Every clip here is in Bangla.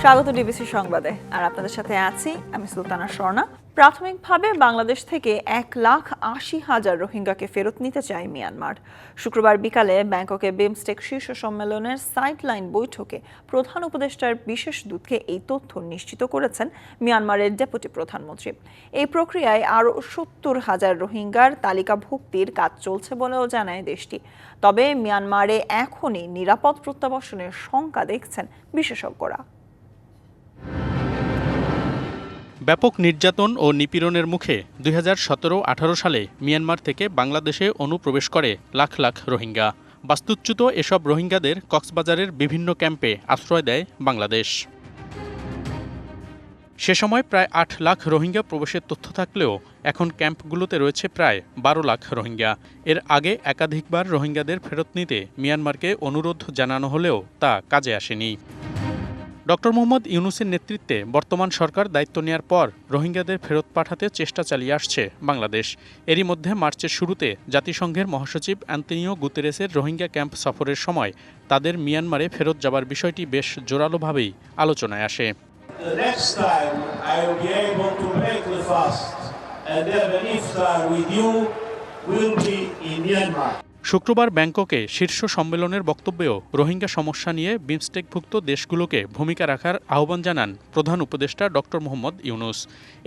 স্বাগত ডিবিসি সংবাদে। আর আপনাদের সাথে আছি আমি সুলতানা স্বর্ণা। প্রাথমিকভাবে বাংলাদেশ থেকে 1,80,000 রোহিঙ্গাকে ফেরত নিতে চায় মিয়ানমার। শুক্রবার বিকালে ব্যাংককে বিমস্টেক শীর্ষ সম্মেলনের সাইডলাইন বৈঠকে প্রধান উপদেষ্টার বিশেষ দূতকে এই তথ্য নিশ্চিত করেছেন মিয়ানমারের ডেপুটি প্রধানমন্ত্রী। এই প্রক্রিয়ায় আরও 70,000 রোহিঙ্গার তালিকাভুক্তির কাজ চলছে বলেও জানায় দেশটি। তবে মিয়ানমারে এখনই নিরাপদ প্রত্যাবাসনের শঙ্কা দেখছেন বিশেষজ্ঞরা। ব্যাপক নির্যাতন ও নিপীড়নের মুখে 2017-18 সালে মিয়ানমার থেকে বাংলাদেশে অনুপ্রবেশ করে লাখ লাখ রোহিঙ্গা। বাস্তুচ্যুত এসব রোহিঙ্গাদের কক্সবাজারের বিভিন্ন ক্যাম্পে আশ্রয় দেয় বাংলাদেশ। সে সময় প্রায় 8 লাখ রোহিঙ্গা প্রবেশের তথ্য থাকলেও এখন ক্যাম্পগুলোতে রয়েছে প্রায় 12 লাখ রোহিঙ্গা। এর আগে একাধিকবার রোহিঙ্গাদের ফেরত নিতে মিয়ানমারকে অনুরোধ জানানো হলেও তা কাজে আসেনি। ডক্টর মোহাম্মদ ইউনূসের নেতৃত্বে বর্তমান সরকার দায়িত্ব নেওয়ার পর রোহিঙ্গাদের ফেরত পাঠাতে চেষ্টা চালিয়ে আসছে বাংলাদেশ। এরই মধ্যে মার্চের শুরুতে জাতিসংঘের মহাসচিব অ্যান্তোনিও গুতেরেসের রোহিঙ্গা ক্যাম্প সফরের সময় তাদের মিয়ানমারে ফেরত যাবার বিষয়টি বেশ জোরালোভাবেই আলোচনায় আসে। শুক্রবার ব্যাংককে শীর্ষ সম্মেলনের বক্তব্যেও রোহিঙ্গা সমস্যা নিয়ে বিমস্টেকভুক্ত দেশগুলোকে ভূমিকা রাখার আহ্বান জানান প্রধান উপদেষ্টা ডক্টর মোহাম্মদ ইউনূস।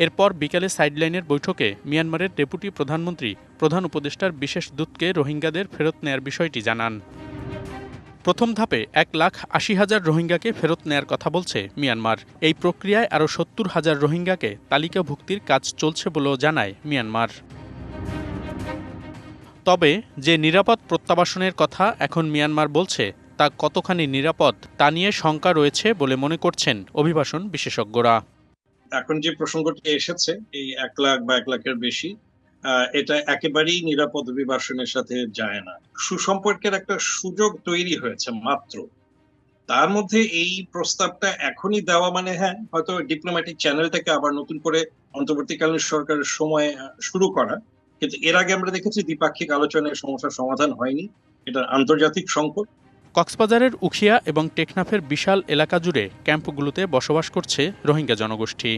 এরপর বিকেলে সাইডলাইনের বৈঠকে মিয়ানমারের ডেপুটি প্রধানমন্ত্রী প্রধান উপদেষ্টার বিশেষ দূতকে রোহিঙ্গাদের ফেরত নেয়ার বিষয়টি জানান। প্রথম ধাপে 1,80,000 রোহিঙ্গাকে ফেরত নেয়ার কথা বলছে মিয়ানমার। এই প্রক্রিয়ায় আরও 70,000 রোহিঙ্গাকে তালিকাভুক্তির কাজ চলছে বলেও জানায় মিয়ানমার। তবে যে নিরাপদ প্রত্যাবাসনের কথা এখন মিয়ানমার বলছে তা কতখানি নিরাপদ তা নিয়ে শঙ্কা রয়েছে বলে মনে করছেন অভিবাসন বিশেষজ্ঞরা। এখন যে প্রসঙ্গটি এসেছে এই 1 লাখ বা 1 লাখের বেশি, এটা একেবারেই নিরাপদ অভিবাসনের সাথে যায় না। সুসম্পর্কের একটা সুযোগ তৈরি হয়েছে মাত্র, তার মধ্যে এই প্রস্তাবটা এখনই দেওয়া মানে হয়তো ডিপ্লোম্যাটিক চ্যানেলটাকে আবার নতুন করে অন্তর্বর্তীকালীন সরকারের সময় শুরু করা। কিন্তু এর আগে আমরা দেখেছি দ্বিপাক্ষিক আলোচনায় সমস্যার সমাধান হয়নি, এটা আন্তর্জাতিক সংকট। কক্সবাজারের উখিয়া এবং টেকনাফের বিশাল এলাকা জুড়ে ক্যাম্পগুলোতে বসবাস করছে রোহিঙ্গা জনগোষ্ঠী।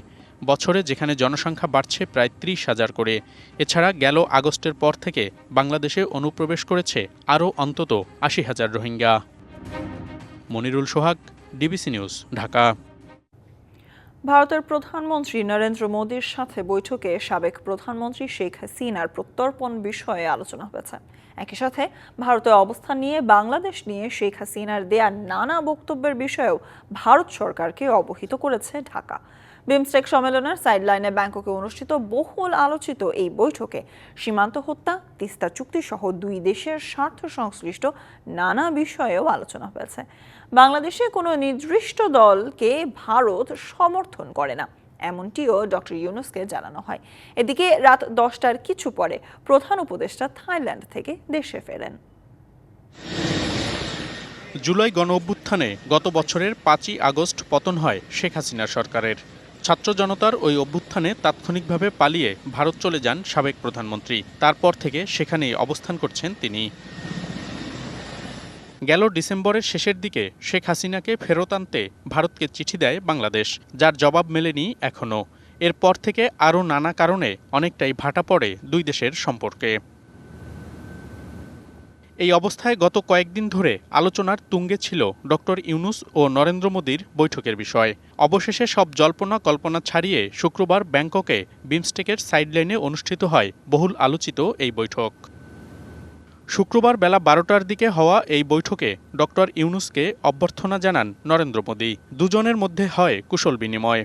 বছরে যেখানে জনসংখ্যা বাড়ছে প্রায় 30,000 করে। এছাড়া গেল আগস্টের পর থেকে বাংলাদেশে অনুপ্রবেশ করেছে আরও অন্তত 80,000 রোহিঙ্গা। মনিরুল সোহাগ, ডিবিসি নিউজ, ঢাকা। ভারতের প্রধানমন্ত্রী নরেন্দ্র মোদীর সাথে বৈঠকে সাবেক প্রধানমন্ত্রী শেখ হাসিনার প্রত্যর্পণ বিষয়ে আলোচনা হয়েছে। একই সাথে ভারতের অবস্থান নিয়ে বাংলাদেশ নিয়ে শেখ হাসিনার দেয়া নানা বক্তব্যের বিষয়েও ভারত সরকারকে অবহিত করেছে ঢাকা। বিমস্টেক সম্মেলনের সাইডলাইনে ব্যাংককে অনুষ্ঠিত বহুল আলোচিত এই বৈঠকে সীমান্ত হত্যা, তিস্তা চুক্তি সহ দুই দেশের স্বার্থ সংশ্লিষ্ট নানা বিষয়েও আলোচনা হয়েছে। বাংলাদেশে কোনো নির্দিষ্ট দলকে ভারত সমর্থন করে না, এমনটিও ডক্টর ইউনূসকে জানানো হয়। এদিকে রাত 10টার কিছু পরে প্রধান উপদেষ্টা থাইল্যান্ড থেকে দেশে ফেরেন। জুলাই গণঅভ্যুত্থানে গত বছরের 5ই আগস্ট পতন হয় শেখ হাসিনার সরকারের। ছাত্র জনতার ওই অভ্যুত্থানে তাৎক্ষণিকভাবে পালিয়ে ভারত চলে যান সাবেক প্রধানমন্ত্রী। তারপর থেকে সেখানেই অবস্থান করছেন তিনি। গেল ডিসেম্বরের শেষের দিকে শেখ হাসিনাকে ফেরত আনতে ভারতকে চিঠি দেয় বাংলাদেশ, যার জবাব মেলেনি এখনও। এরপর থেকে আরও নানা কারণে অনেকটাই ভাটা পড়ে দুই দেশের সম্পর্কে। এই অবস্থায় গত কয়েকদিন ধরে আলোচনার তুঙ্গে ছিল ডক্টর ইউনূস ও নরেন্দ্র মোদীর বৈঠকের বিষয়। অবশেষে সব জল্পনা কল্পনা ছাড়িয়ে শুক্রবার ব্যাংককে বিমস্টেকের সাইডলাইনে অনুষ্ঠিত হয় বহুল আলোচিত এই বৈঠক। শুক্রবার বেলা 12টার দিকে হওয়া এই বৈঠকে ডক্টর ইউনূসকে অভ্যর্থনা জানান নরেন্দ্র মোদী। দুজনের মধ্যে হয় কুশল বিনিময়।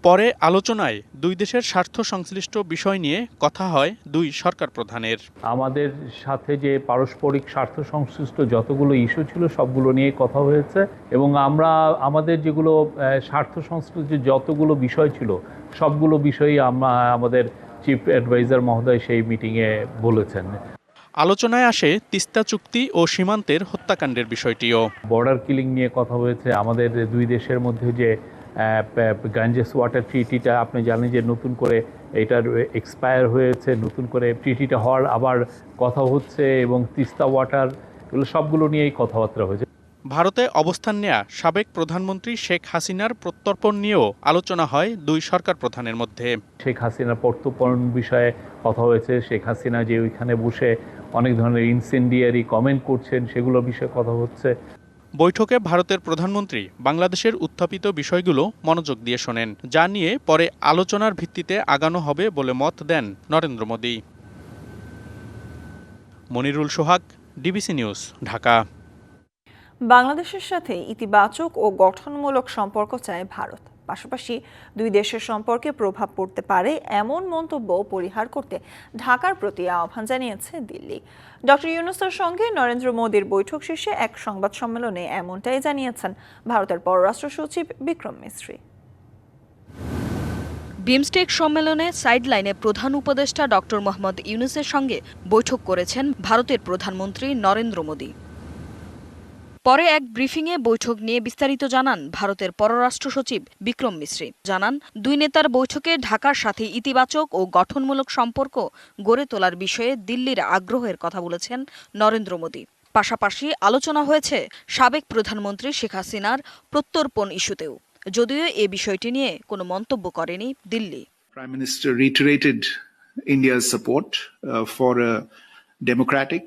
পরে আলোচনায় দুই দেশের স্বার্থ সংশ্লিষ্ট বিষয় নিয়ে কথা হয় দুই সরকার প্রধানের। আমাদের সাথে যে পারস্পরিক স্বার্থ সংশ্লিষ্ট যতগুলো ইস্যু ছিল সবগুলো নিয়ে কথা হয়েছে এবং আমরা আমাদের যেগুলো স্বার্থ সংশ্লিষ্ট যতগুলো বিষয় ছিল সবগুলো বিষয়ই আমাদের চিফ অ্যাডভাইজার মহোদয় সেই মিটিংয়ে বলেছেন। আলোচনায় আসে তিস্তা চুক্তি ও সীমান্তের হত্যাকাণ্ডের বিষয়টিও। বর্ডার কিলিং নিয়ে কথা হয়েছে। আমাদের দুই দেশের মধ্যে যে গাঞ্জেস ওয়াটার ট্রিটিটা আপনি জানেন যে নতুন করে এটার এক্সপায়ার হয়েছে, নতুন করে ট্রিটিটা হওয়ার আবার কথা হচ্ছে এবং তিস্তা ওয়াটার, এগুলো সবগুলো নিয়েই কথাবার্তা হয়েছে। ভারতে অবস্থান নেয়া সাবেক প্রধানমন্ত্রী শেখ হাসিনার প্রত্যর্পণ নিয়েও আলোচনা হয় দুই সরকার প্রধানের মধ্যে। শেখ হাসিনার প্রত্যর্পণ বিষয়ে কথা হয়েছে। শেখ হাসিনা যে ওইখানে বসে অনেক ধরনের ইনসেন্ডিয়ারি কমেন্ট করছেন সেগুলো বিষয়ে কথা হচ্ছে। বৈঠকে ভারতের প্রধানমন্ত্রী বাংলাদেশের উত্থাপিত বিষয়গুলো মনোযোগ দিয়ে শোনেন, যা নিয়ে পরে আলোচনার ভিত্তিতে আগানো হবে বলে মত দেন নরেন্দ্র মোদি। মনিরুল সোহাগ, ডিবিসি নিউজ, ঢাকা। বাংলাদেশের সাথে ইতিবাচক ও গঠনমূলক সম্পর্ক চায় ভারত। পাশাপাশি দুই দেশের সম্পর্কে প্রভাব পড়তে পারে এমন মন্তব্য পরিহার করতে ঢাকার প্রতি আহ্বান জানিয়েছে দিল্লি। ডক্টর ইউনূসের সঙ্গে নরেন্দ্র মোদির বৈঠক শেষে এক সংবাদ সম্মেলনে এমনটাই জানিয়েছেন ভারতের পররাষ্ট্র সচিব বিক্রম মিস্ত্রি। বিমস্টেক সম্মেলনে সাইডলাইনে প্রধান উপদেষ্টা ডক্টর মোহাম্মদ ইউনূসের সঙ্গে বৈঠক করেছেন ভারতের প্রধানমন্ত্রী নরেন্দ্র মোদি। পরে এক ব্রিফিংয়ে বৈঠক নিয়ে বিস্তারিত জানান ভারতের পররাষ্ট্র সচিব বিক্রম মিস্ত্রি। জানান, দুই নেতার বৈঠকে ঢাকার সাথে ইতিবাচক ও গঠনমূলক সম্পর্ক গড়ে তোলার বিষয়ে দিল্লির আগ্রহের কথা বলেছেন নরেন্দ্র মোদি। পাশাপাশি আলোচনা হয়েছে সাবেক প্রধানমন্ত্রী শেখ হাসিনার প্রত্যর্পণ ইস্যুতেও, যদিও এ বিষয়টি নিয়ে কোনো মন্তব্য করেনি Delhi. Prime Minister reiterated India's support for a democratic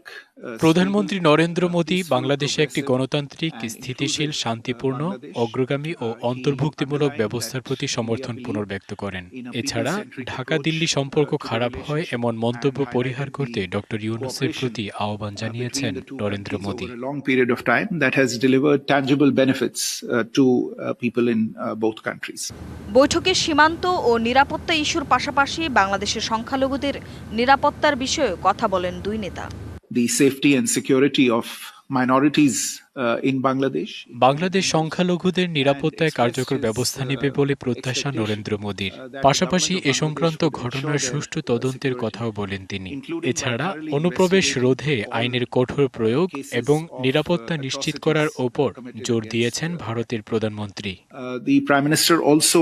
প্রধানমন্ত্রী নরেন্দ্র মোদি বাংলাদেশে একটি গণতান্ত্রিক, স্থিতিশীল, শান্তিপূর্ণ, অগ্রগামী ও অন্তর্ভুক্তিমূলক ব্যবস্থার প্রতি সমর্থন পুনর্ব্যক্ত করেন। এছাড়া ঢাকা দিল্লি সম্পর্ক খারাপ হয় এমন মন্তব্য পরিহার করতে ডক্টর ইউনূসের প্রতি আহ্বান জানিয়েছেন Narendra Modi. long period of time that has delivered tangible benefits to people in both countries. বৈঠকে সীমান্ত ও নিরাপত্তা ইস্যুর পাশাপাশি বাংলাদেশের সংখ্যালঘুদের নিরাপত্তার বিষয়ে কথা বলেন দুই নেতা। The safety and security of minorities in Bangladesh. Bangladesh সংখ্যালঘুদের নিরাপত্তায় কার্যকর ব্যবস্থা নেবে বলে প্রত্যাশা নরেন্দ্র মোদির। পাশাপাশি এ সংক্রান্ত ঘটনার সুষ্ঠু তদন্তের কথাও বলেন তিনি। এছাড়া অনুপ্রবেশ রোধে আইনের কঠোর প্রয়োগ এবং নিরাপত্তা নিশ্চিত করার ওপর জোর দিয়েছেন ভারতের প্রধানমন্ত্রী। The Prime Minister also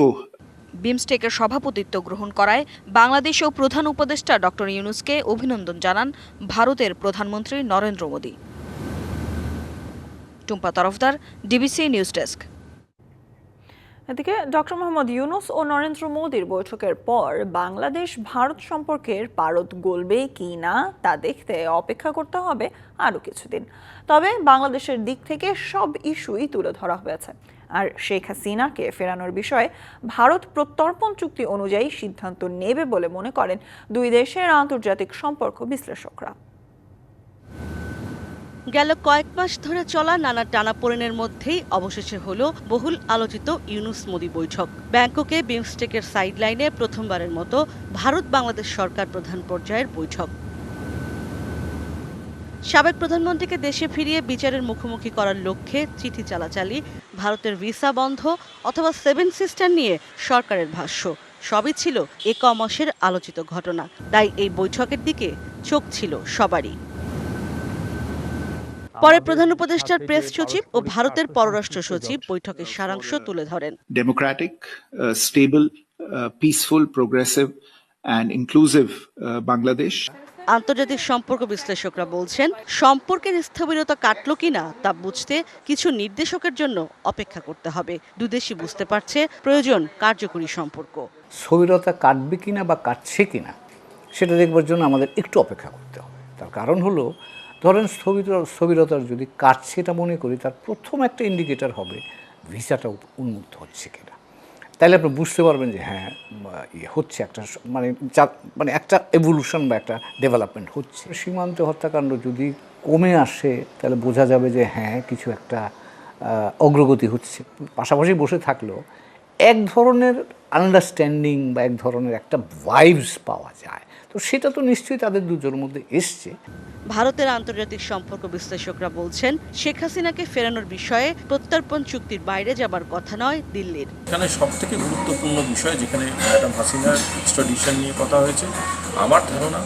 বিমস্টেকের সভাপতিত্ব গ্রহণ করায় বাংলাদেশ ও প্রধান উপদেষ্টা ডক্টর ইউনূসকে অভিনন্দন জানান ভারতের প্রধানমন্ত্রী Narendra Modi. Tumpa Tarafdar, DBC news desk. এদিকে ডক্টর মোহাম্মদ ইউনূস ও নরেন্দ্র মোদির বৈঠকের পর বাংলাদেশ ভারত সম্পর্কের পারদ গলবে কি না তা দেখতে অপেক্ষা করতে হবে আরও কিছুদিন। তবে বাংলাদেশের দিক থেকে সব ইস্যুই তুলে ধরা হয়েছে। আর শেখ হাসিনাকে ফেরানোর বিষয়ে ভারত প্রত্যর্পণ চুক্তি অনুযায়ী সিদ্ধান্ত নেবে বলে মনে করেন দুই দেশের আন্তর্জাতিক সম্পর্ক বিশ্লেষকরা। গেল কয়েক মাস ধরে চলা নানা টানাপোড়েনের মধ্যেই অবশেষে হলো বহুল আলোচিত ইউনূস মোদি বৈঠক। ব্যাংককে বিমস্টেকের সাইডলাইনে প্রথমবারের মতো ভারত বাংলাদেশ সরকার প্রধান পর্যায়ের বৈঠক। সাবেক প্রধানমন্ত্রীকে দেশে ফিরিয়ে বিচারের মুখোমুখি করার লক্ষ্যে চিঠি চালাচালি, ভারতের ভিসা বন্ধ অথবা সেভেন সিস্টার নিয়ে সরকারের ভাষ্য, সবই ছিল এ কমাসের আলোচিত ঘটনা। তাই এই বৈঠকের দিকে চোখ ছিল সবারই। পরে প্রধান উপদেষ্টার প্রেস সচিব ও ভারতের পররাষ্ট্র সচিব বৈঠকের সারাংশ তুলে ধরেন। democratic, stable, peaceful, progressive and inclusive Bangladesh. আন্তর্জাতিক সম্পর্ক বিশ্লেষকরা বলছেন, সম্পর্কের স্থবিরতা কাটলো কিনা তা বুঝতে কিছু নির্দেশকের জন্য অপেক্ষা করতে হবে। দুদেশই বুঝতে পারছে প্রয়োজন কার্যকরী সম্পর্ক। স্থবিরতা কাটবে কিনা বা কাটছে কিনা সেটা দেখবার জন্য আমাদের একটু অপেক্ষা করতে হবে। তার কারণ হলো, ধরেন স্থবিরতার যদি কাটছে এটা মনে করি, তার প্রথম একটা ইন্ডিকেটর হবে ভিসাটা উন্মুক্ত হচ্ছে কিনা। তাহলে আপনি বুঝতে পারবেন যে হ্যাঁ হচ্ছে একটা মানে একটা এভলিউশন বা একটা ডেভেলপমেন্ট হচ্ছে। সীমান্ত হত্যাকাণ্ড যদি কমে আসে তাহলে বোঝা যাবে যে হ্যাঁ কিছু একটা অগ্রগতি হচ্ছে। পাশাপাশি বসে থাকলেও এক ধরনের আন্ডারস্ট্যান্ডিং বা এক ধরনের একটা ভাইবস পাওয়া যায়, তো সেটা তো নিশ্চয়ই তাদের দুজনের মধ্যে এসছে। ভারতের আন্তর্জাতিক সম্পর্ক বিশ্লেষকরা বলছেন, শেখ হাসিনাকে ফেরানোর বিষয়ে প্রত্যর্পণ চুক্তির বাইরে যাবার কথা নয় দিল্লির। এখানে সবথেকে গুরুত্বপূর্ণ বিষয় যেখানে ম্যাডাম হাসিনার এক্সট্রাডিশন নিয়ে কথা হয়েছে, আমার ধারণা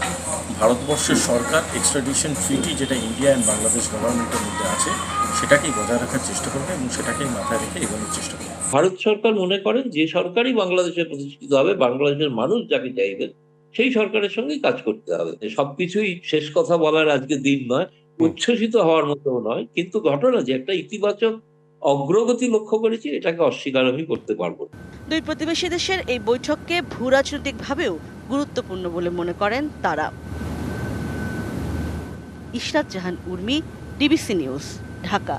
ভারতবর্ষের সরকার এক্সট্রাডিশন ট্রিটি যেটা ইন্ডিয়া অ্যান্ড বাংলাদেশ গভর্নমেন্টের মধ্যে আছে সেটাকেই বজায় রাখার চেষ্টা করবে এবং সেটাকেই মাথায় রেখে এগোনোর চেষ্টা করবে। ভারত সরকার মনে করেন যে সরকারই বাংলাদেশে প্রতিষ্ঠিত হবে, বাংলাদেশের মানুষ যাকে চাইবেন সেই সরকারের সঙ্গেই কাজ করতে হবে। সবকিছুই শেষ কথা বলার আজকে দিন নয়, উচ্ছ্বসিত হওয়ার মতো নয়, কিন্তু ঘটনা যে একটা ইতিবাচক অগ্রগতি লক্ষ্য করেছি, এটাকে অস্বীকার আমি করতে পারবো না। দুই প্রতিবেশী দেশের এই বৈঠককে ভূরাজনৈতিকভাবেও গুরুত্বপূর্ণ বলে মনে করেন তারা। ইশরাত জাহান উর্মি, ডিবিসি নিউজ, ঢাকা।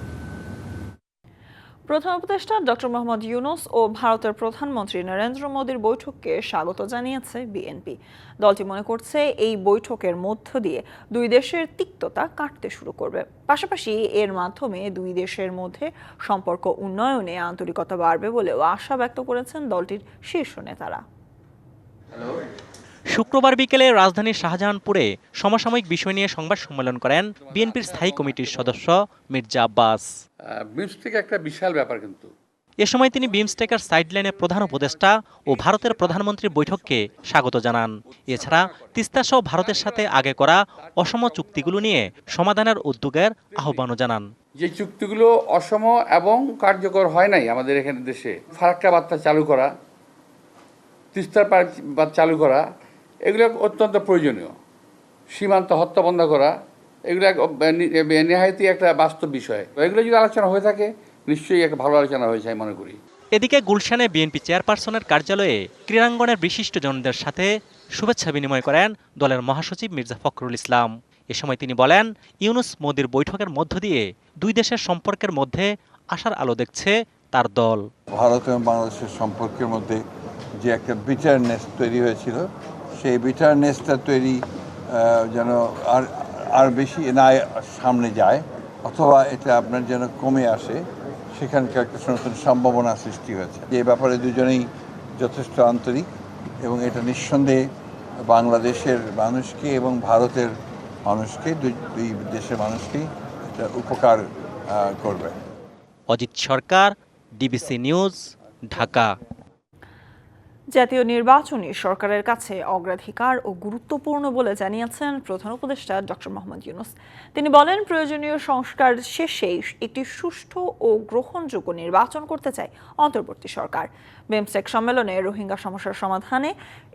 প্রধান উপদেষ্টা ডক্টর মোহাম্মদ ইউনূস ও ভারতের প্রধানমন্ত্রী নরেন্দ্র মোদীর বৈঠককে স্বাগত জানিয়েছে বিএনপি। দলটি মনে করছে এই বৈঠকের মধ্য দিয়ে দুই দেশের তিক্ততা কাটতে শুরু করবে, পাশাপাশি এর মাধ্যমে দুই দেশের মধ্যে সম্পর্ক উন্নয়নে আন্তরিকতা বাড়বে বলেও আশা ব্যক্ত করেছেন দলটির শীর্ষ নেতারা। শুক্রবার বিকেলে রাজধানীর শাহজাহানপুরে সমসাময়িক বিষয় নিয়ে সংবাদ সম্মেলন করেন বিএনপির স্থায়ী কমিটির সদস্য মির্জা আব্বাস। বিমস্টেক একটা বিশাল ব্যাপার, কিন্তু এ সময় তিনি বিমস্টেকের সাইডলাইনের প্রধান উপদেষ্টা ও ভারতের প্রধানমন্ত্রীর বৈঠককে স্বাগত জানান। এছাড়া তিস্তাসহ ভারতের সাথে আগে করা অসম চুক্তিগুলো নিয়ে সমাধানের উদ্যোগের আহ্বানও জানান। যে চুক্তিগুলো অসম এবং কার্যকর হয় নাই আমাদের এখানে দেশে, ফারাক্কা বার্তা চালু করা, তিস্তার বাঁধ চালু করা, এগুলো অত্যন্ত প্রয়োজনীয়। সীমান্ত হত্যা বন্ধ করা, এগুলো নেহায়তই একটা বাস্তব বিষয়। এগুলো যদি আলোচনা হয়ে থাকে, নিশ্চয়ই একটা ভালো আলোচনা হয়েছে আমি মনে করি। এদিকে গুলশানে বিএনপি চেয়ারপারসনের কার্যালয়ে ক্রীড়াঙ্গনের বিশিষ্টজনদের সাথে শুভেচ্ছা বিনিময় করেন দলের মহাসচিব মির্জা ফখরুল ইসলাম। এ সময় তিনি বলেন, ইউনূস মোদির বৈঠকের মধ্য দিয়ে দুই দেশের সম্পর্কের মধ্যে আশার আলো দেখছে তার দল। ভারত এবং বাংলাদেশের সম্পর্কের মধ্যে যে একটা বিটারনেস তৈরি হয়েছিল, সেই বিটারনেসটা তৈরি যেন আর বেশি না সামনে যায়, অথবা এটা আপনার যেন কমে আসে, সেখানকার একটা নতুন সম্ভাবনা সৃষ্টি হয়েছে। এই ব্যাপারে দুজনেই যথেষ্ট আন্তরিক এবং এটা নিঃসন্দেহে বাংলাদেশের মানুষকে এবং ভারতের মানুষকে, দুই দেশের মানুষকেই এটা উপকার করবে। অজিত সরকার, ডিবিসি নিউজ, ঢাকা। জাতীয় নির্বাচনই সরকারের কাছে অগ্রাধিকার ও গুরুত্বপূর্ণ বলে জানিয়েছেন প্রধান উপদেষ্টা ডক্টর মোহাম্মদ ইউনূস। তিনি বলেন, প্রয়োজনীয় সংস্কার শেষেই একটি সুষ্ঠু ও গ্রহণযোগ্য নির্বাচন করতে চায় অন্তর্বর্তী সরকার। বিমস্টেক সম্মেলনে রোহিঙ্গা সমস্যার সমাধানে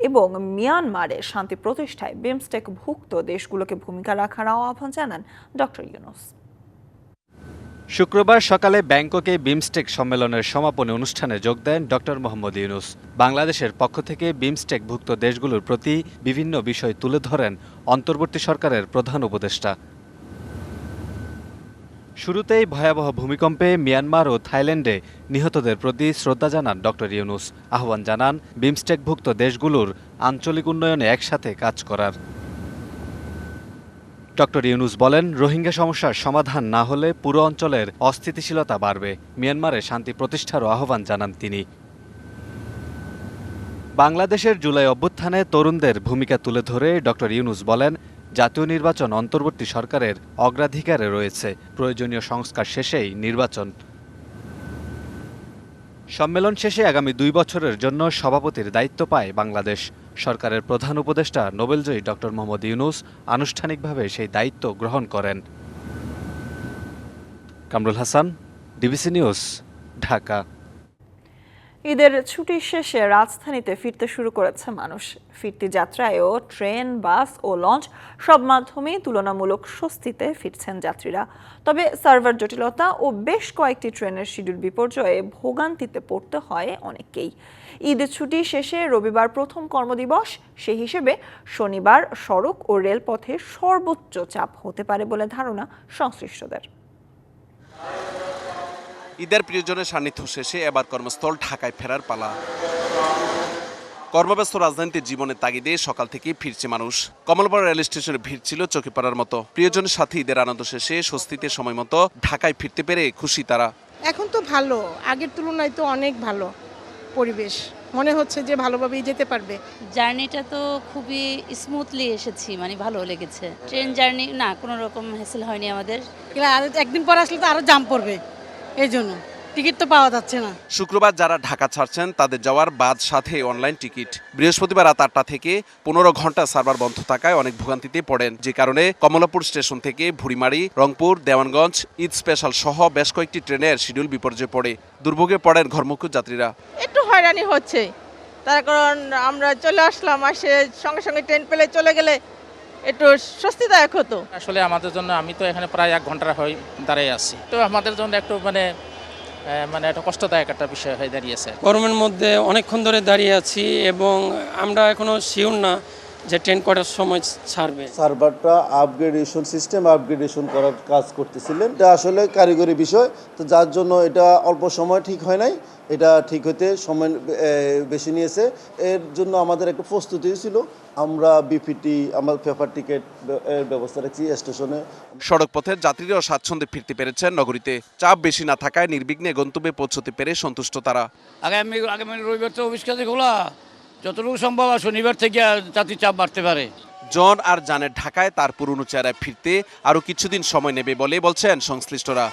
এবং মিয়ানমারে শান্তি প্রতিষ্ঠায় বিমস্টেক ভুক্ত দেশগুলোকে ভূমিকা রাখার আহ্বান জানান ডক্টর ইউনূস। শুক্রবার সকালে ব্যাংককে বিমস্টেক সম্মেলনের সমাপনী অনুষ্ঠানে যোগ দেন ডক্টর মোহাম্মদ ইউনূস। বাংলাদেশের পক্ষ থেকে বিমস্টেকভুক্ত দেশগুলোর প্রতি বিভিন্ন বিষয় তুলে ধরেন অন্তর্বর্তী সরকারের প্রধান উপদেষ্টা। শুরুতেই ভয়াবহ ভূমিকম্পে মিয়ানমার ও থাইল্যান্ডে নিহতদের প্রতি শ্রদ্ধা জানান ডক্টর ইউনূস। আহ্বান জানান বিমস্টেকভুক্ত দেশগুলোর আঞ্চলিক উন্নয়নে একসাথে কাজ করার। ডক্টর ইউনূস বলেন, রোহিঙ্গা সমস্যার সমাধান না হলে পুরো অঞ্চলের অস্থিতিশীলতা বাড়বে। মিয়ানমারে শান্তি প্রতিষ্ঠারও আহ্বান জানান তিনি। বাংলাদেশের জুলাই অভ্যুত্থানে তরুণদের ভূমিকা তুলে ধরে ডক্টর ইউনূস বলেন, জাতীয় নির্বাচন অন্তর্বর্তী সরকারের অগ্রাধিকারে রয়েছে। প্রয়োজনীয় সংস্কার শেষেই নির্বাচন। সম্মেলন শেষে আগামী 2 বছরের জন্য সভাপতির দায়িত্ব পায় বাংলাদেশ। সরকারের প্রধান উপদেষ্টা নোবেলজয়ী ডক্টর মোহাম্মদ ইউনূস আনুষ্ঠানিকভাবে সেই দায়িত্ব গ্রহণ করেন। Kamrul Hasan, DBC news, Dhaka. ঈদের ছুটির শেষে রাজধানীতে ফিরতে শুরু করেছে মানুষ। ফিরতি যাত্রায়ও ট্রেন, বাস ও লঞ্চ সব মাধ্যমেই তুলনামূলক স্বস্তিতে ফিরছেন যাত্রীরা। তবে সার্ভার জটিলতা ও বেশ কয়েকটি ট্রেনের শিডিউল বিপর্যয়ে ভোগান্তিতে পড়তে হয় অনেককেই। ঈদের ছুটি শেষে রবিবার প্রথম কর্মদিবস, সেই হিসেবে শনিবার সড়ক ও রেলপথে সর্বোচ্চ চাপ হতে পারে বলে ধারণা সংশ্লিষ্টদের। ঈদের প্রিয়জনের সান্নিধ্য শেষে এবার কর্মস্থল ঢাকায় ফেরার পালা। কর্মব্যস্ত রাজধানীর জীবনের তাগিদে সকাল থেকেই ফিরছে মানুষ। কমলপাড়া রেল স্টেশনে ভিড় ছিল চোখে পড়ার মতো। প্রিয়জনের সাথে ঈদের আনন্দ শেষে স্বস্তিতে সময় মতো ঢাকায় ফিরতে পেরে খুশি তারা। এখন তো ভালো, আগের তুলনায় তো অনেক ভালো পরিবেশ, মনে হচ্ছে যে ভালোভাবেই যেতে পারবে। জার্নিটা তো খুবই স্মুথলি এসেছি, মানে ভালো লেগেছে। ট্রেন জার্নি না, কোনো রকম হ্যাসেল হয়নি আমাদের। আর একদিন পর আসলে তো আরো জাম পড়বে, এই জন্য টিকিট তো পাওয়া যাচ্ছে না। শুক্রবার যারা ঢাকা ছাড়ছেন তাদের যাওয়ার বাদ সাথে অনলাইন টিকিট। বৃহস্পতিবার রাত 8টা থেকে 15 ঘন্টা সার্ভার বন্ধ থাকায় অনেক ভোগান্তিতে পড়েন, যে কারণে কমলাপুর স্টেশন থেকে ভুড়িমারি, রংপুর, দেওয়ানগঞ্জ, ঈদ স্পেশাল সহ বেশ কয়েকটি ট্রেনের শিডিউল বিপর্যয়ে পড়ে দুর্ভোগে পড়েন ঘরমুখী যাত্রীরা। একটু হয়রানি হচ্ছে, তার কারণ আমরা চলে আসলাম, আসে সঙ্গে সঙ্গে ট্রেন পেলে চলে গেলে একটু স্বস্তিদায়ক হতো। আসলে আমাদের জন্য, আমি তো এখানে প্রায় 1 ঘন্টা হয় দাঁড়িয়ে আছি, তো আমাদের জন্য একটু মানে একটা কষ্টদায়ক একটা বিষয় হয়ে দাঁড়িয়েছে। গরমের মধ্যে অনেকক্ষণ ধরে দাঁড়িয়ে আছি এবং আমরা এখনো শিওর না যে ট্রেন কটার সময় ছাড়বে। সার্ভারটা আপগ্রেডেশন করার কাজ করতেছিলেন, এটা আসলে কারিগরি বিষয়, তো যার জন্য এটা অল্প সময় ঠিক হয় নাই, এটা ঠিক হতে সময় বেশি নিয়েছে। এর জন্য আমাদের একটা প্রস্তুতি ছিল, আমরা বিপিটি আমার পেপার টিকিট এর ব্যবস্থা রাখছি স্টেশনে। সড়ক পথের যাত্রীরাও স্বাচ্ছন্দ্যে ফিরতে পেরেছেন নগরীতে। চাপ বেশি না থাকায় নির্বিঘ্নে গন্তব্যে পৌঁছতে পেরে সন্তুষ্ট তারা। আগামী রবিবার তো অফিস কাজে খোলা, যতটুকু সম্ভব শনিবার থেকে যাত্রীর চাপ বাড়তে পারে। জন আর জানের ঢাকায় তার পুরনো চেহারায় ফিরতে আরও কিছুদিন সময় নেবে বলে বলছেন সংশ্লিষ্টরা।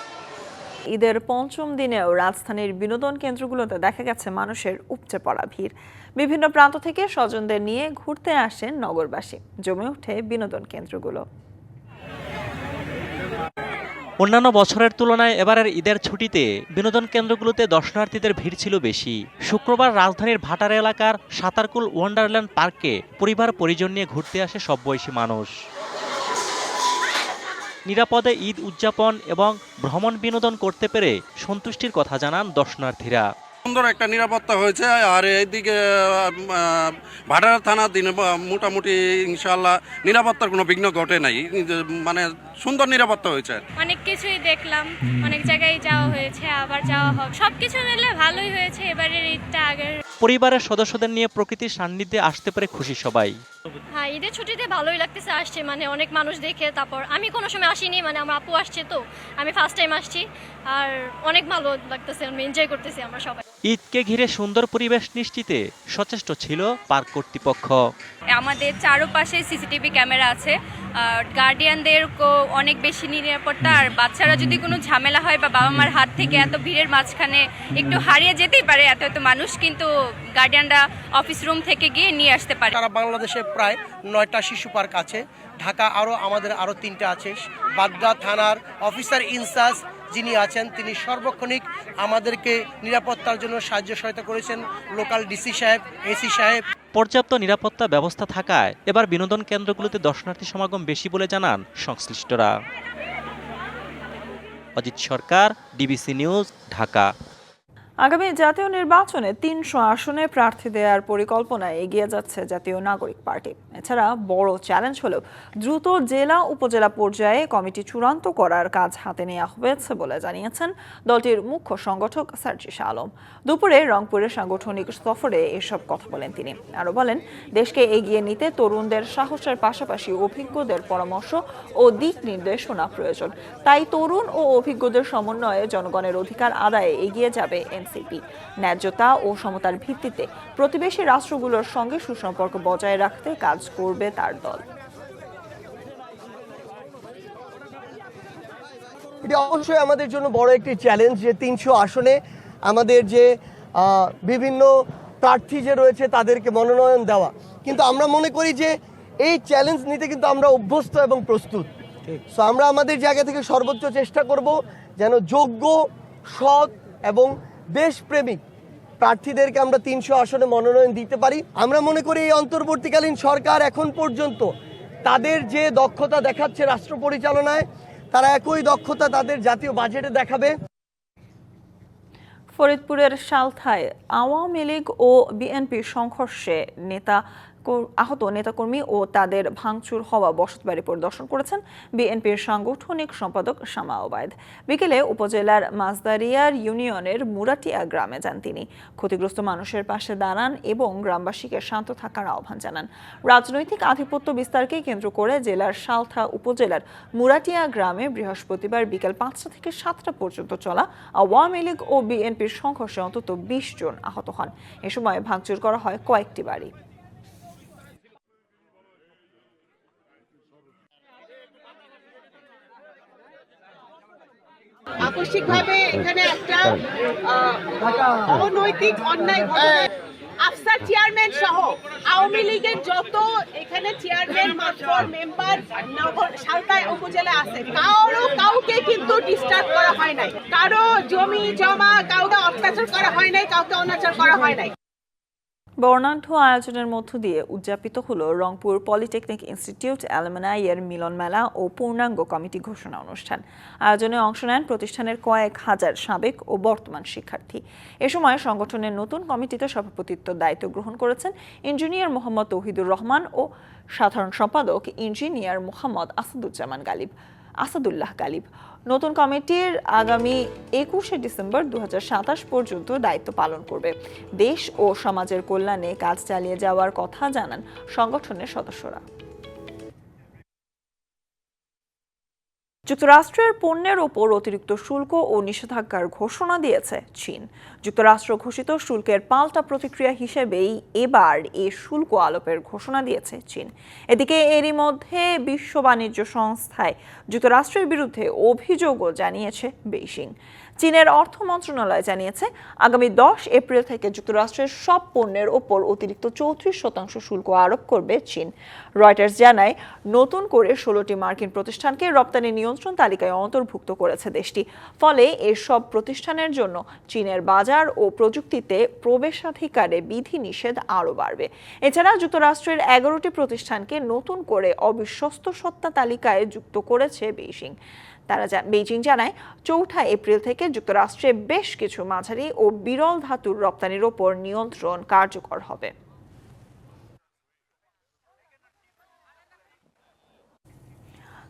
ঈদের পঞ্চম দিনেও রাজধানীর বিনোদন কেন্দ্রগুলোতে দেখা গেছে মানুষের উপচে পড়া ভিড়। বিভিন্ন প্রান্ত থেকে স্বজনদের নিয়ে ঘুরতে আসেন নগরবাসী, জমে ওঠে বিনোদন কেন্দ্রগুলো। অন্যান্য বছরের তুলনায় এবারের ঈদের ছুটিতে বিনোদন কেন্দ্রগুলোতে দর্শনার্থীদের ভিড় ছিল বেশি। শুক্রবার রাজধানীর ভাটার এলাকার সাতারকুল ওয়ান্ডারল্যান্ড পার্কে পরিবার পরিজন নিয়ে ঘুরতে আসে সব বয়সী মানুষ। নিরাপদে ঈদ উদযাপন এবং ভ্রমণ বিনোদন করতে পেরে সন্তুষ্টির কথা জানান দর্শনার্থীরা। সুন্দর একটা নিরাপত্তা হয়েছে, আর এইদিকে ভাটার থানা দিনে মোটামুটি ইনশাআল্লাহ নিরাপত্তার কোনো বিঘ্ন ঘটে নাই, মানে সুন্দর নিরাপত্তা হয়েছে। অনেক কিছুই দেখলাম, অনেক জায়গায় যাওয়া হয়েছে, আবার যাওয়া হবে, সবকিছু মিলে ভালোই হয়েছে এবারের ঈদটা। আগের পরিবারের সদস্যদের নিয়ে প্রকৃতির সান্নিধ্যে আসতে পেরে খুশি সবাই। হ্যাঁ, ঈদের ছুটিতে ভালোই লাগতেছে আসছে, মানে অনেক মানুষ দেখে। তারপর আমি কোনো সময় আসিনি, মানে আমার আপু আসছে, তো আমি ফার্স্ট টাইম আসছি, আর অনেক ভালো লাগতেছে, আমি এনজয় করতেছি আমরা সবাই। ঈদকে ঘিরে সুন্দর পরিবেশ নিশ্চিতে সচেষ্ট ছিল পার্ক কর্তৃপক্ষ। আমাদের চারপাশে সিসিটিভি ক্যামেরা আছে, গার্ডিয়ানদের অনেক বেশি নিরাপত্তা, আর বাচ্চারা যদি কোনো ঝামেলা হয় বা বাবা মার হাত থেকে এত ভিড়ের মাঝখানে একটু হারিয়ে যেতেই পারে এত মানুষ, কিন্তু গার্ডিয়ানরা অফিস রুম থেকে গিয়ে নিয়ে আসতে পারে। সারা বাংলাদেশে প্রায় 9টা শিশু পার্ক আছে, ঢাকা আমাদের আরও 3টা আছে। বাড্ডা থানার অফিসার ইনচার্জ যিনি আছেন, তিনি সর্বক্ষণিক আমাদেরকে নিরাপত্তার জন্য সাহায্য সহায়তা করেছেন, লোকাল ডিসি সাহেব, এসি সাহেব। পর্যাপ্ত নিরাপত্তা ব্যবস্থা থাকায় এবার বিনোদন কেন্দ্রগুলোতে দর্শনার্থী সমাগম বেশি বলে জানান সংশ্লিষ্টরা। অজিত সরকার, ডিবিসি নিউজ, ঢাকা। আগামী জাতীয় নির্বাচনে 300 আসনে প্রার্থী দেওয়ার পরিকল্পনায় এগিয়ে যাচ্ছে জাতীয় নাগরিক পার্টি। এছাড়া বড় চ্যালেঞ্জ হলো দ্রুত জেলা উপজেলা পর্যায়ে কমিটি চূড়ান্ত করার কাজ হাতে নেওয়া হয়েছে বলে জানিয়েছেন দলটির মুখ্য সংগঠক সার্জিস আলম। দুপুরে রংপুরের সাংগঠনিক সফরে এসব কথা বলেন তিনি। আরও বলেন, দেশকে এগিয়ে নিতে তরুণদের সাহসের পাশাপাশি অভিজ্ঞদের পরামর্শ ও দিক নির্দেশনা প্রয়োজন। তাই তরুণ ও অভিজ্ঞদের সমন্বয়ে জনগণের অধিকার আদায়ে এগিয়ে যাবে এনসিপি। ন্যায্যতা ও সমতার ভিত্তিতে প্রতিবেশী রাষ্ট্রগুলোর সঙ্গে সুসম্পর্ক বজায় রাখতে কাজ করবে তার দল। এটি অবশ্যই আমাদের জন্য বড় একটি চ্যালেঞ্জ যে 300 আসনে আমাদের যে বিভিন্ন প্রার্থী যে রয়েছে তাদেরকে মনোনয়ন দেওয়া, কিন্তু আমরা মনে করি যে এই চ্যালেঞ্জ নিতে কিন্তু আমরা অভ্যস্ত এবং প্রস্তুত। সো আমরা আমাদের জায়গা থেকে সর্বোচ্চ চেষ্টা করব যেন যোগ্য, সৎ এবং দেশপ্রেমিক প্রার্থীদেরকে আমরা 300 আসনে মনোনয়ন দিতে পারি। আমরা মনে করি এই অন্তর্বর্তীকালীন সরকার এখন পর্যন্ত তাদের যে দক্ষতা দেখাচ্ছে রাষ্ট্র পরিচালনায়, তারা একই দক্ষতা তাদের জাতীয় বাজেটে দেখাবে। ফরিদপুরের সালথায় আওয়ামী লীগ ও বিএনপির সংঘর্ষে আহত নেতাকর্মী ও তাদের ভাঙচুর হওয়া বসতবাড়ি পরিদর্শন করেছেন বিএনপির সাংগঠনিক সম্পাদক শামা ওবায়দ। বিকেলে উপজেলার মাঝদারিয়ার ইউনিয়নের মুরাটিয়া গ্রামে যান তিনি। ক্ষতিগ্রস্ত মানুষের পাশে দাঁড়ান এবং গ্রামবাসীকে শান্ত থাকার আহ্বান জানান। রাজনৈতিক আধিপত্য বিস্তারকে কেন্দ্র করে জেলার সালথা উপজেলার মুরাটিয়া গ্রামে বৃহস্পতিবার বিকেল 5টা থেকে 7টা পর্যন্ত চলা আওয়ামী লীগ ও বিএনপির সংঘর্ষে অন্তত 20 জন আহত হন। এ সময় ভাঙচুর করা হয় কয়েকটি বাড়ি। আকস্মিকভাবে এখানে একটা অনৈতিক অন্যায় আফসার চেয়ারম্যান সহ আওয়ামী লীগের যত এখানে চেয়ারম্যান মেম্বার সালথা উপজেলা আছে, কাউকে কিন্তু ডিস্টার্ব করা হয় নাই, কারো জমি জমা কাউকে অত্যাচার করা হয় নাই, কাউকে অনাচার করা হয় নাই। বর্ণাঢ্য আয়োজনের মধ্য দিয়ে উদযাপিত হলো রংপুর পলিটেকনিক ইনস্টিটিউট অ্যালুমনাই এর মিলন মেলা ও পূর্ণাঙ্গ কমিটি ঘোষণা অনুষ্ঠান। আয়োজনে অংশ নেন প্রতিষ্ঠানের কয়েক হাজার সাবেক ও বর্তমান শিক্ষার্থী। এ সময় সংগঠনের নতুন কমিটিতে সভাপতিত্বের দায়িত্ব গ্রহণ করেছেন ইঞ্জিনিয়ার মোহাম্মদ তৌহিদুর রহমান ও সাধারণ সম্পাদক ইঞ্জিনিয়ার মোহাম্মদ আসাদুল্লাহ গালিব। নতুন কমিটির আগামী 21শে ডিসেম্বর 2027 পর্যন্ত দায়িত্ব পালন করবে। দেশ ও সমাজের কল্যাণে কাজ চালিয়ে যাওয়ার কথা জানান সংগঠনের সদস্যরা। যুক্তরাষ্ট্রের পণ্যের ওপর অতিরিক্ত শুল্ক ও নিষেধাজ্ঞার ঘোষণা দিয়েছে চীন। যুক্তরাষ্ট্র ঘোষিত শুল্কের পাল্টা প্রতিক্রিয়া হিসেবেই এবার এই শুল্ক আরোপের ঘোষণা দিয়েছে চীন। এদিকে এরই মধ্যে বিশ্ব বাণিজ্য সংস্থায় যুক্তরাষ্ট্রের বিরুদ্ধে অভিযোগও জানিয়েছে বেইজিং। চীনের অর্থ মন্ত্রণালয় জানিয়েছে আগামী 10 এপ্রিল থেকে যুক্তরাষ্ট্রের সব পণ্যের ওপর অতিরিক্ত 34% শুল্ক আরোপ করবে চীন। রয়টার্স জানায় নতুন করে 16টি মার্কিন প্রতিষ্ঠানকে রপ্তানি নিয়ন্ত্রণ তালিকায় অন্তর্ভুক্ত করেছে দেশটি। ফলে এসব প্রতিষ্ঠানের জন্য চীনের বাজার ও প্রযুক্তিতে প্রবেশাধিকারে বিধিনিষেধ আরও বাড়বে। এছাড়া যুক্তরাষ্ট্রের 11টি প্রতিষ্ঠানকে নতুন করে অবিশ্বস্ত সত্তা তালিকায় যুক্ত করেছে বেইজিং। বেইজিং জানায় 4 এপ্রিল থেকে যুক্তরাষ্ট্রে বেশ কিছু মাঝারি ও বিরল ধাতুর রপ্তানির ওপর নিয়ন্ত্রণ কার্যকর হবে।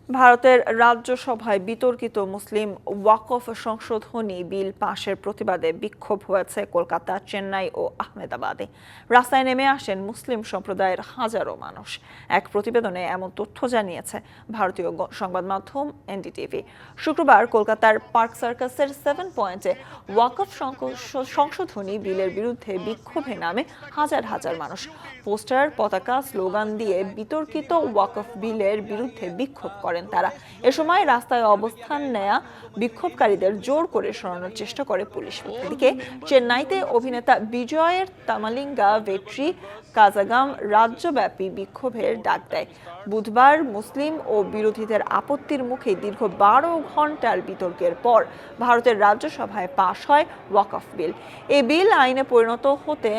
ভারতের রাজ্যসভায় বিতর্কিত মুসলিম ওয়াকফ সংশোধনী বিল পাশের প্রতিবাদে বিক্ষোভ হয়েছে কলকাতা, চেন্নাই ও আহমেদাবাদে। রাস্তায় নেমে আসেন মুসলিম সম্প্রদায়ের হাজারো মানুষ। এক প্রতিবেদনে এমন তথ্য জানিয়েছে ভারতীয় সংবাদ মাধ্যম এনডিটিভি। শুক্রবার কলকাতার পার্ক সার্কাসের 7 পয়েন্টে ওয়াকফ সংশোধনী বিলের বিরুদ্ধে বিক্ষোভে নামে হাজার হাজার মানুষ। পোস্টার, পতাকা, স্লোগান দিয়ে বিতর্কিত ওয়াকফ বিলের বিরুদ্ধে বিক্ষোভ করেন তারা। এ সময় রাস্তায় অবস্থান নেয়া বিক্ষোভকারীদের জোর করে সরানোর চেষ্টা করে পুলিশ। এদিকে চেন্নাইতে অভিনেতা বিজয়ের তামালিঙ্গা ভেট্রি কাজাগাম রাজ্যব্যাপী বিক্ষোভের ডাক দেয়। বুধবার মুসলিম ও বিরোধীদের আপত্তির মুখে দীর্ঘ 12 ঘন্টার বিতর্কের পর ভারতের রাজ্যসভায় পাশ হয় ওয়াকফ বিল। এই বিল আইনে পরিণত হতে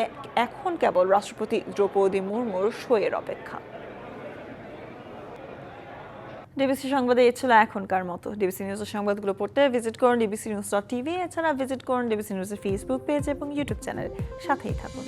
এখন কেবল রাষ্ট্রপতি দ্রৌপদী মুর্মুর সইয়ের অপেক্ষা। ডিবিসি সংবাদে এ ছিল এখনকার মতো। ডিবিসি নিউজের সংবাদগুলো পড়তে ভিজিট করুন dbcnews.tv। এছাড়া ভিজিট করুন ডিবিসি নিউজের ফেসবুক পেজ এবং ইউটিউব চ্যানেল। সাথেই থাকুন।